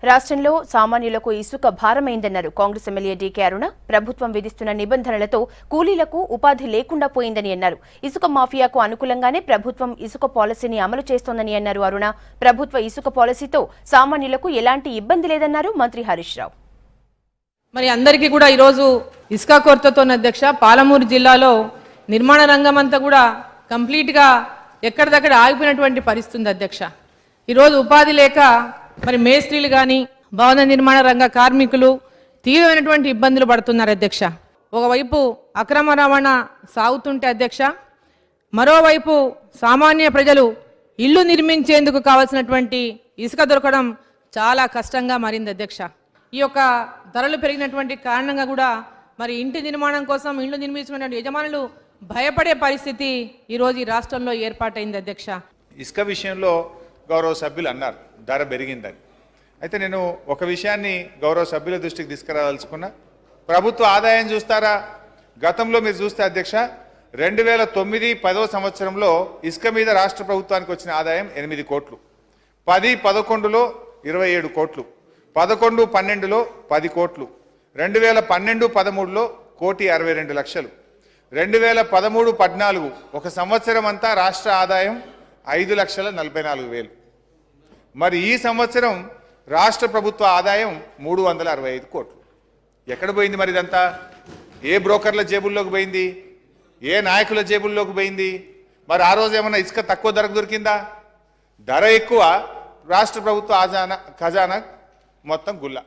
రాష్ట్రంలో సామాన్యులకు ఇసుక భారమైందన్నారు కాంగ్రెస్ ఎమ్మెల్యే డీకే అరుణ. ప్రభుత్వం విధిస్తున్న నిబంధనలతో కూలీలకు ఉపాధి లేకుండా పోయిందని అన్నారు. ఇసుక మాఫియాకు అనుకూలంగానే ప్రభుత్వం ఇసుక పాలసీని అమలు చేస్తోందని అన్నారు అరుణ. ప్రభుత్వ ఇసుక పాలసీతో సామాన్యులకు ఎలాంటి ఇబ్బంది లేదన్నారు మంత్రి హరీష్ రావు. మరి అందరికీ కూడా ఈరోజు ఇసుక కొరతతో అధ్యక్ష పాలమూరు జిల్లాలో నిర్మాణ రంగం అంతా కూడా కంప్లీట్గా ఎక్కడిదక్కడ ఆగిపోయినటువంటి పరిస్థితి ఉంది అధ్యక్ష. ఈరోజు ఉపాధి లేక మరి మేస్త్రీలు కానీ భవన నిర్మాణ రంగ కార్మికులు తీవ్రమైనటువంటి ఇబ్బందులు పడుతున్నారు అధ్యక్ష. ఒకవైపు అక్రమ రవాణా సాగుతుంటే అధ్యక్ష, మరోవైపు సామాన్య ప్రజలు ఇల్లు నిర్మించేందుకు కావాల్సినటువంటి ఇసుక దొరకడం చాలా కష్టంగా మారింది అధ్యక్ష. ఈ యొక్క ధరలు పెరిగినటువంటి కారణంగా కూడా మరి ఇంటి నిర్మాణం కోసం ఇల్లు నిర్మించుకున్నటువంటి యజమానులు భయపడే పరిస్థితి ఈరోజు ఈ రాష్ట్రంలో ఏర్పాటైంది అధ్యక్ష. ఇసుక విషయంలో గౌరవ సభ్యులు అన్నారు ధర పెరిగిందని. అయితే నేను ఒక విషయాన్ని గౌరవ సభ్యుల దృష్టికి తీసుకురావాల్సుకున్నా. ప్రభుత్వ ఆదాయం చూస్తారా, గతంలో మీరు చూస్తే అధ్యక్ష 2009-10 సంవత్సరంలో ఇసుక మీద రాష్ట్ర ప్రభుత్వానికి వచ్చిన ఆదాయం 8 కోట్లు, 10-11లో 27 కోట్లు, 11-12లో 10 కోట్లు, 2012-13లో 1,62,00,000, 2013-14 ఒక సంవత్సరం అంతా రాష్ట్ర ఆదాయం 5,44,000. మరి ఈ సంవత్సరం రాష్ట్ర ప్రభుత్వ ఆదాయం 365 కోట్లు. ఎక్కడ పోయింది మరి ఇదంతా? ఏ బ్రోకర్ల జేబుల్లోకి పోయింది? ఏ నాయకుల జేబుల్లోకి పోయింది? మరి ఆ రోజు ఏమన్నా ఇసుక తక్కువ ధరకు దొరికిందా? ధర ఎక్కువ, రాష్ట్ర ప్రభుత్వ ఖజానా మొత్తం గుల్ల.